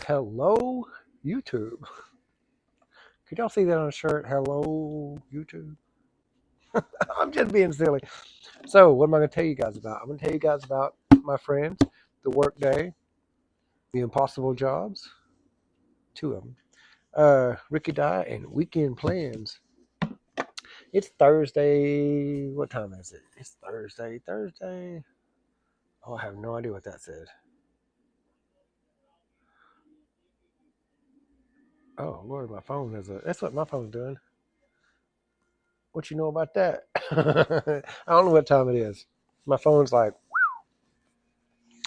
Hello, YouTube. Could y'all see that on a shirt? Hello, YouTube. I'm just being silly. So, what am I going to tell you guys about? I'm going to tell you guys about my friends, the workday, the impossible jobs, two of them, Rickey Dye, and weekend plans. It's Thursday. What time is it? It's Thursday. Thursday. Oh, I have no idea what that says. Oh, Lord, my phone is that's what my phone's doing. What you know about that? I don't know what time it is. My phone's like,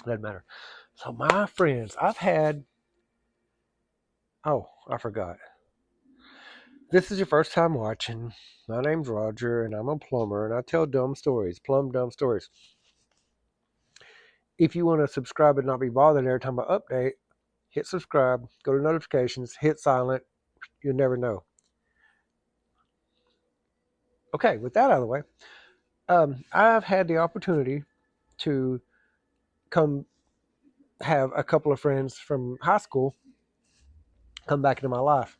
doesn't matter. So my friends, oh, I forgot. This is your first time watching. My name's Roger, and I'm a plumber, and I tell dumb stories, plumb dumb stories. If you want to subscribe and not be bothered every time I update, hit subscribe, go to notifications, hit silent. You'll never know. Okay, with that out of the way, I've had the opportunity to come have a couple of friends from high school come back into my life.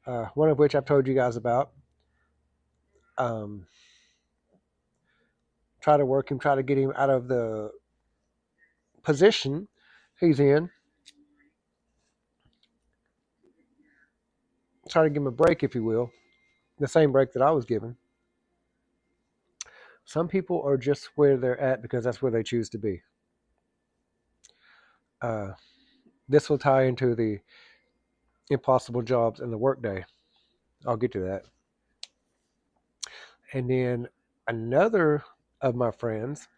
One of which I've told you guys about. Um, try to work him, try to get him out of the position he's in. Try to give him a break, if you will, the same break that I was given. Some people are just where they're at because that's where they choose to be. Uh, this will tie into the impossible jobs and the workday. I'll get to that. And then another of my friends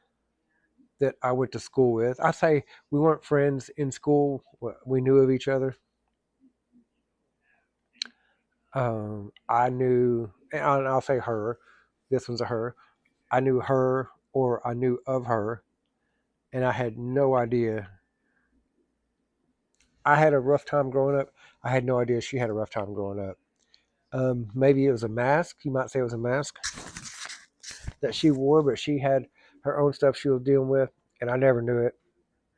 that I went to school with, I say we weren't friends in school, we knew of each other. I knew, and I'll say her, this one's a her. I knew her or I knew of her, and I had no idea. I had a rough time growing up. I had no idea she had a rough time growing up. Maybe it was a mask. You might say it was a mask that she wore, but she had her own stuff she was dealing with, and I never knew it.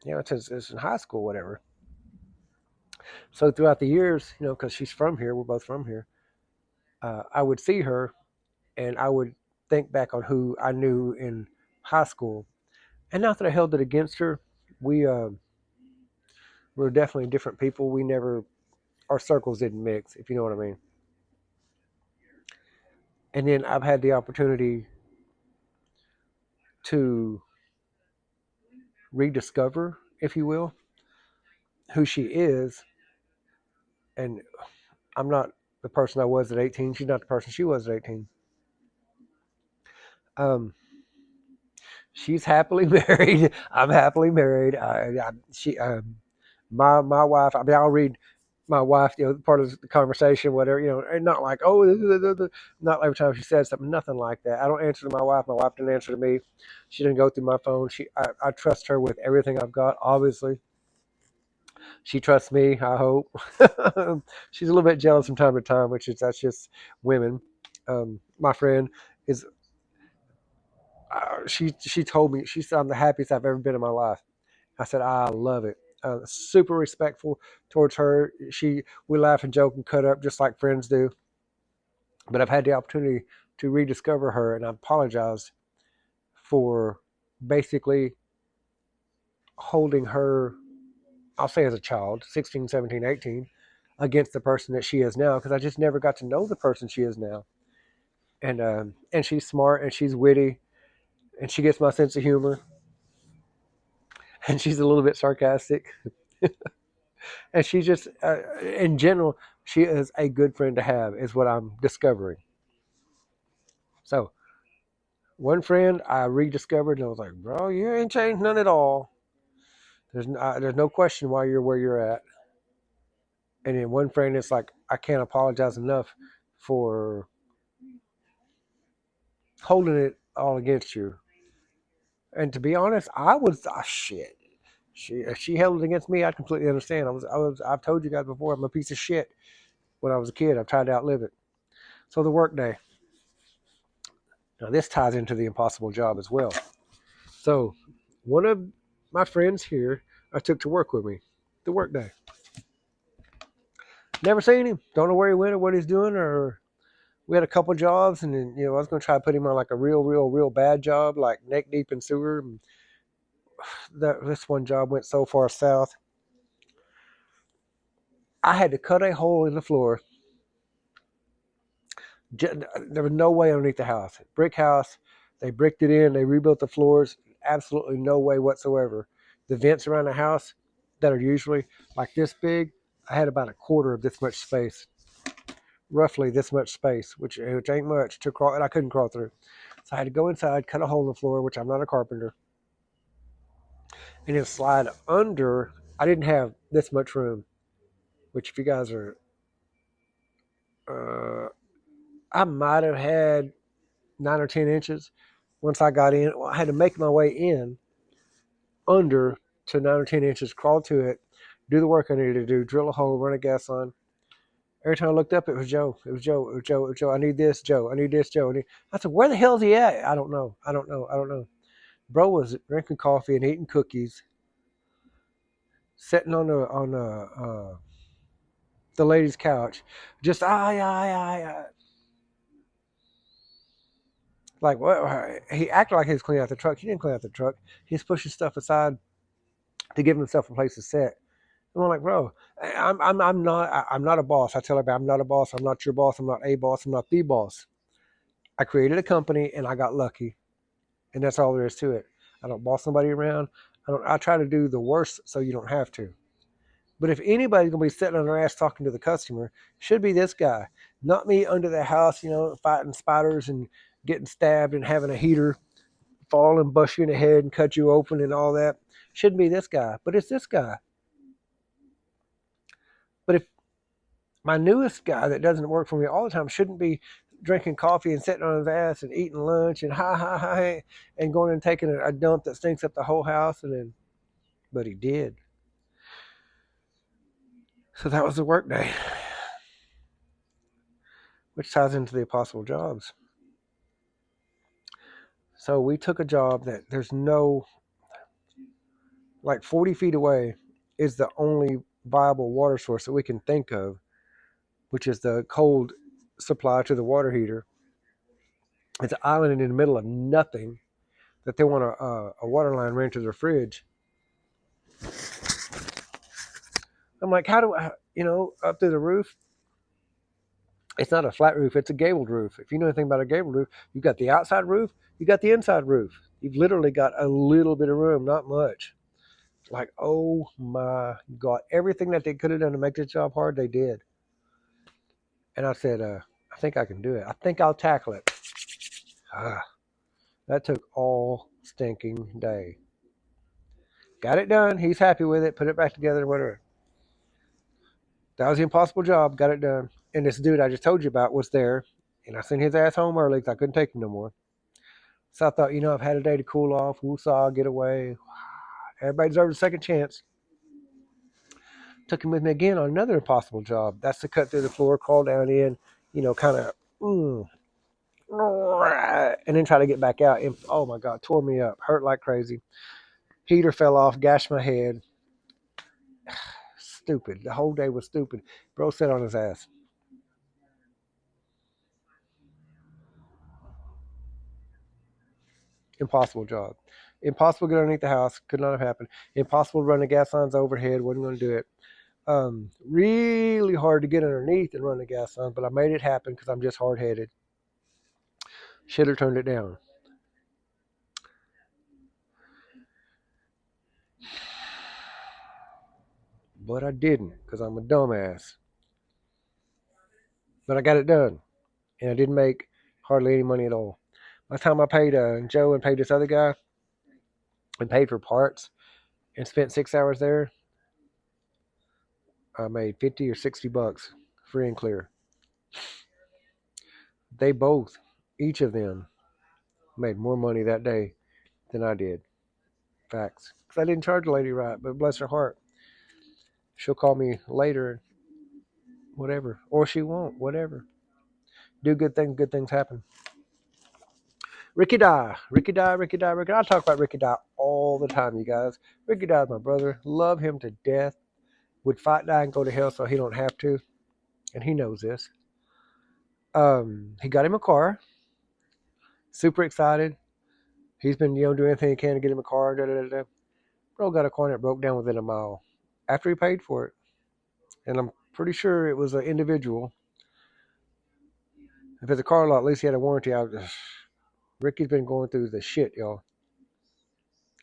It's in high school, whatever. So throughout the years, because she's from here, we're both from here, I would see her, and I would think back on who I knew in high school. And not that I held it against her. We were definitely different people. We never, our circles didn't mix, if you know what I mean. And then I've had the opportunity to rediscover, if you will, who she is. And I'm not the person I was at 18. She's not the person she was at 18. Um, she's happily married. I'm happily married. My wife. I mean, I'll read my wife, part of the conversation, whatever, and not like, oh, not every time she says something, nothing like that. I don't answer to my wife. My wife didn't answer to me. She didn't go through my phone. I trust her with everything I've got. Obviously, she trusts me. I hope. She's a little bit jealous from time to time, that's just women. My friend is. She told me, she said I'm the happiest I've ever been in my life. I said I love it. Super respectful towards her. We laugh and joke and cut up just like friends do. But I've had the opportunity to rediscover her, and I apologize for basically holding her, I'll say as a child, 16, 17, 18, against the person that she is now, because I just never got to know the person she is now. And she's smart and she's witty and she gets my sense of humor and she's a little bit sarcastic. And she just, in general, she is a good friend to have, is what I'm discovering. So, one friend I rediscovered, and I was like, bro, you ain't changed none at all. There's no question why you're where you're at. And then one friend, it's like, I can't apologize enough for holding it all against you. And to be honest, I was, shit. If she held it against me, I'd completely understand. I've told you guys before, I'm a piece of shit when I was a kid. I've tried to outlive it. So the workday. Now this ties into the impossible job as well. So one of my friends here I took to work with me, the workday. Never seen him. Don't know where he went or what he's doing. Or we had a couple jobs, and then I was going to try to put him on like a real bad job, like neck deep in sewer. And this one job went so far south. I had to cut a hole in the floor. There was no way underneath the house. Brick house. They bricked it in. They rebuilt the floors. Absolutely no way whatsoever. The vents around the house that are usually like this big, I had about a quarter of this much space, roughly this much space, which ain't much to crawl, and I couldn't crawl through. So I had to go inside, cut a hole in the floor, which I'm not a carpenter, and then slide under. I didn't have this much room, which if you guys are, uh, I might have had 9 or 10 inches. Once I got in, well, I had to make my way in under to 9 or 10 inches, crawl to it, do the work I needed to do, drill a hole, run a gas on. Every time I looked up, it was Joe. It was Joe. It was Joe. It was Joe. I need this, Joe. I need this, Joe. I said, where the hell is he at? I don't know. I don't know. I don't know. Bro was drinking coffee and eating cookies, sitting on the lady's couch, just like what? He acted like he was cleaning out the truck. He didn't clean out the truck. He's pushing stuff aside to give himself a place to sit. And I'm like, bro, I'm not a boss. I tell everybody, I'm not a boss. I'm not your boss. I'm not a boss. I'm not the boss. I created a company and I got lucky, and that's all there is to it. I don't boss somebody around. I try to do the worst so you don't have to. But if anybody's gonna be sitting on their ass talking to the customer, it should be this guy, not me under the house, fighting spiders and getting stabbed and having a heater fall and bust you in the head and cut you open and all that. Shouldn't be this guy, but it's this guy. But if my newest guy that doesn't work for me all the time shouldn't be drinking coffee and sitting on his ass and eating lunch and and going and taking a dump that stinks up the whole house, but he did. So that was the work day, which ties into the impossible jobs. So we took a job that there's no, like 40 feet away is the only viable water source that we can think of, which is the cold supply to the water heater. It's an island in the middle of nothing that they want a water line ran to their fridge. I'm like, how do I, up through the roof? It's not a flat roof, it's a gabled roof. If you know anything about a gabled roof, you've got the outside roof, you got the inside roof. You've literally got a little bit of room, not much. Like, oh my God, everything that they could have done to make this job hard, they did. And I said, I think I can do it. I think I'll tackle it. That took all stinking day. Got it done. He's happy with it. Put it back together, whatever. That was the impossible job. Got it done. And this dude I just told you about was there. And I sent his ass home early because I couldn't take him no more. So I thought, I've had a day to cool off. Woosah, get away. Everybody deserves a second chance. Took him with me again on another impossible job. That's to cut through the floor, crawl down in, kind of, and then try to get back out. And, oh my God, tore me up. Hurt like crazy. Heater fell off, gashed my head. Stupid. The whole day was stupid. Bro sat on his ass. Impossible job. Impossible to get underneath the house. Could not have happened. Impossible to run the gas lines overhead. Wasn't going to do it. Really hard to get underneath and run the gas lines, but I made it happen because I'm just hard headed. Should have turned it down. But I didn't because I'm a dumbass. But I got it done. And I didn't make hardly any money at all. By the time I paid Joe and paid this other guy and paid for parts and spent 6 hours there, I made 50 or $60 free and clear. They both, each of them, made more money that day than I did. Facts. Because I didn't charge the lady right, but bless her heart. She'll call me later, whatever. Or she won't, whatever. Do good things happen. Rickey Dye. Rickey Dye, Rickey Dye, Rickey Dye. I talk about Rickey Dye all the time, you guys. Rickey Dye is my brother. Love him to death. Would fight, die, and go to hell so he don't have to. and he knows this. He got him a car. Super excited. He's been, doing anything he can to get him a car. Da, da, da, da. Bro got a car that broke down within a mile after he paid for it. And I'm pretty sure it was an individual. If it's a car lot, at least he had a warranty. Ricky's been going through the shit, y'all.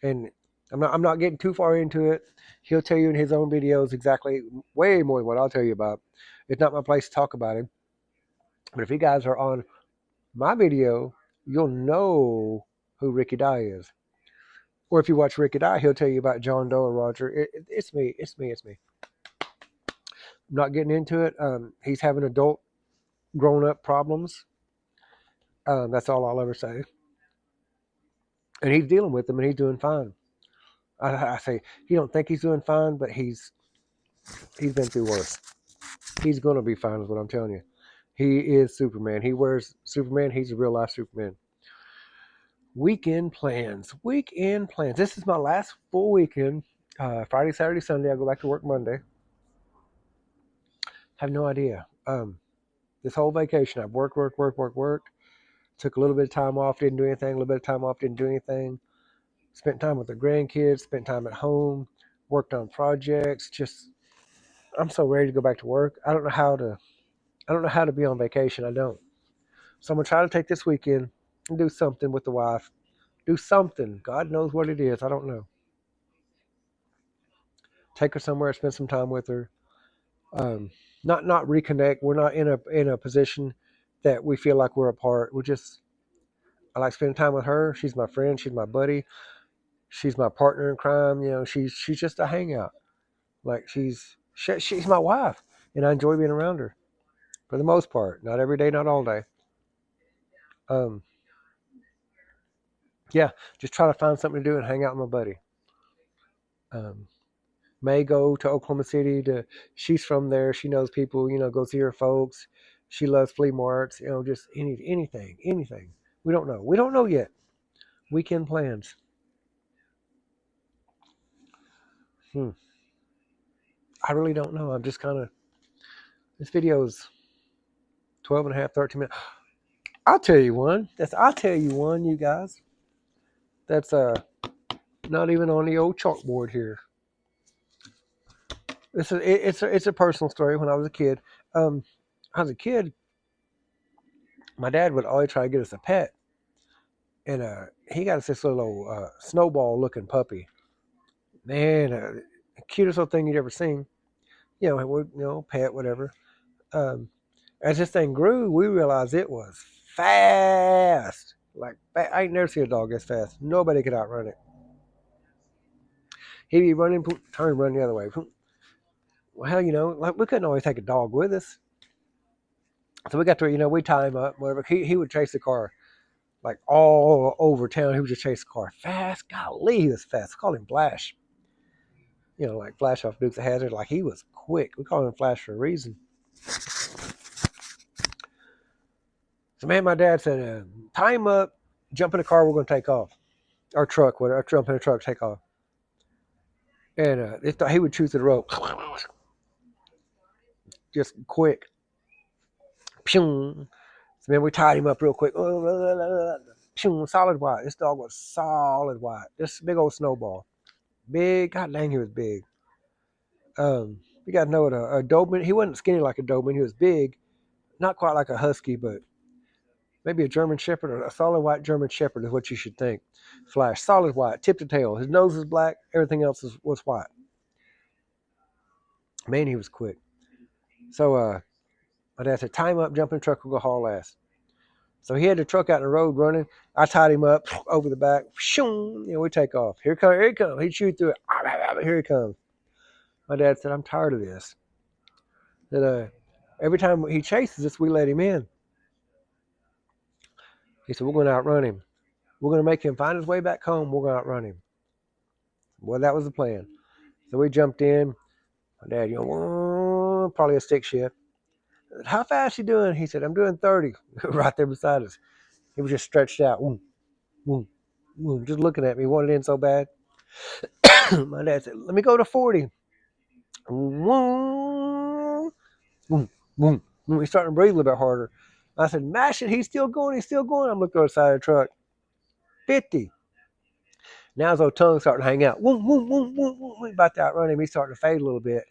And I'm not getting too far into it. He'll tell you in his own videos exactly way more than what I'll tell you about. It's not my place to talk about him. But if you guys are on my video, you'll know who Rickey Dye is. Or if you watch Rickey Dye, he'll tell you about John Doe or Roger. It's me. It's me. It's me. I'm not getting into it. He's having adult, grown-up problems. That's all I'll ever say. And he's dealing with them, and he's doing fine. I say you don't think he's doing fine, but he's been through worse. He's gonna be fine, is what I'm telling you. He is Superman. He wears Superman. He's a real life Superman. Weekend plans. Weekend plans. This is my last full weekend. Friday, Saturday, Sunday. I go back to work Monday. Have no idea. This whole vacation, I've worked. Took a little bit of time off, didn't do anything. A little bit of time off, didn't do anything. Spent time with the grandkids. Spent time at home. Worked on projects. I'm so ready to go back to work. I don't know how to be on vacation. I don't. So I'm gonna try to take this weekend and do something with the wife. Do something. God knows what it is. I don't know. Take her somewhere, spend some time with her. Um, not reconnect. We're not in a position that we feel like we're apart. I like spending time with her. She's my friend. She's my buddy. She's my partner in crime. She's just a hangout. Like she's my wife, and I enjoy being around her for the most part. Not every day, not all day. Um, yeah, just try to find something to do and hang out with my buddy. Um, may go to Oklahoma City to. She's from there. She knows people. Go see her folks. She loves flea marts. Just anything. We don't know. We don't know yet. Weekend plans. Hmm. I really don't know. I'm just kind of. This video is 12 and a half, 13 minutes. I'll tell you one. I'll tell you one, you guys. That's not even on the old chalkboard here. It's a personal story. When I was a kid, um, my dad would always try to get us a pet, and he got us this little snowball looking puppy. Man, cutest little thing you'd ever seen. Pet, whatever. Um, as this thing grew, we realized it was fast. Like I ain't never seen a dog this fast. Nobody could outrun it. He'd be running, turn, run the other way. Well, hell, like we couldn't always take a dog with us, so we got to, we tie him up, whatever. He would chase the car like all over town. He would just chase the car fast. Golly, he was fast. We called him Flash. Like Flash off Dukes of Hazzard. Like he was quick. We call him Flash for a reason. So, man, my dad said, tie him up, jump in the car, we're going to take off. Our truck, whatever, jump in the truck, take off. And he would chew through the rope. Just quick. Pew. So, man, we tied him up real quick. Pew, solid white. This dog was solid white. This big old snowball. Big. God dang, he was big. You got to know it. A Doberman, he wasn't skinny like a Doberman. He was big. Not quite like a Husky, but maybe a German Shepherd or a solid white German Shepherd is what you should think. Flash, solid white, tip to tail. His nose was black. Everything else was white. Man, he was quick. So my dad said, tie him up, jump in the truck, we'll go haul ass. So he had the truck out in the road running. I tied him up over the back. We take off. Here he comes. He'd shoot through it. Here he comes. My dad said, I'm tired of this. That every time he chases us, we let him in. He said, we're going to outrun him. We're going to make him find his way back home. We're going to outrun him. Well, that was the plan. So we jumped in. My dad, probably a stick shift. How fast you doing? He said, I'm doing 30. Right there beside us. He was just stretched out. Just looking at me, wanted in so bad. My dad said, let me go to 40. Boom. Boom. He's starting to breathe a little bit harder. I said, mash it. He's still going. He's still going. I'm looking over the side of the truck. 50. Now his old tongue starting to hang out. Boom, boom, boom, boom, boom. We about to outrun him. He's starting to fade a little bit.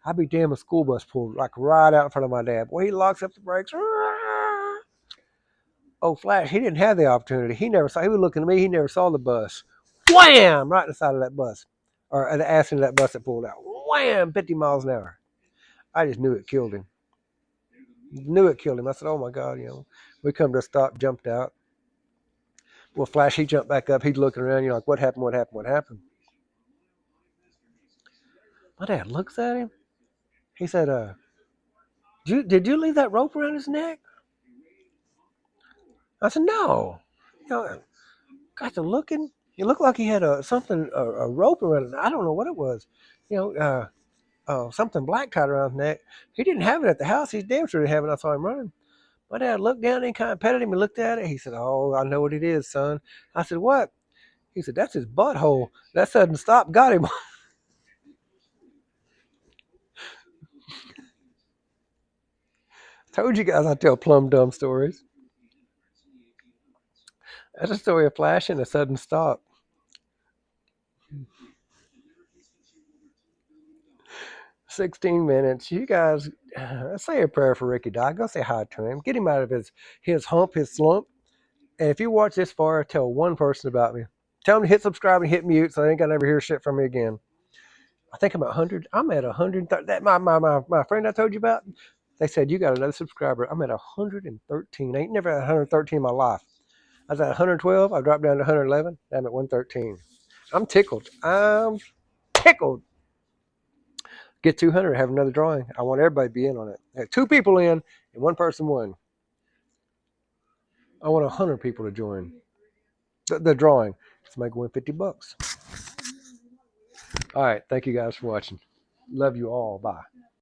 I'd be damn, a school bus pulled like right out in front of my dad. Boy, he locks up the brakes. Oh, Flash, he didn't have the opportunity. He never saw. He was looking at me. He never saw the bus. Wham! Right in the side of that bus, or the ass into that bus that pulled out. Wham! 50 miles an hour. I just knew it killed him. Knew it killed him. I said, "Oh my God!" We come to a stop, jumped out. Well, Flash, he jumped back up. He's looking around. Like, what happened? What happened? What happened? My dad looks at him. He said, did you leave that rope around his neck?" I said, "No." Got to looking. It looked like he had a rope around it. I don't know what it was. You know, something black tied around his neck. He didn't have it at the house. He's damn sure didn't have it. I saw him running. My dad looked down and kind of petted him and looked at it. He said, "Oh, I know what it is, son." I said, "What?" He said, "That's his butthole. That sudden stop got him." Told you guys I tell plumb dumb stories. That's a story of Flash and a sudden stop. 16 minutes. You guys, say a prayer for Rickey Dye. Go say hi to him. Get him out of his hump, his slump. And if you watch this far, tell one person about me. Tell them to hit subscribe and hit mute so they ain't got to ever hear shit from me again. I think I'm at 100. I'm at 130. That my friend I told you about, they said, you got another subscriber. I'm at 113. I ain't never had 113 in my life. I was at 112. I dropped down to 111. I'm at 113. I'm tickled. I'm tickled. Get 200. Have another drawing. I want everybody to be in on it. I had 2 people in and 1 person won. I want 100 people to join the drawing. Let's make win $50. All right. Thank you guys for watching. Love you all. Bye.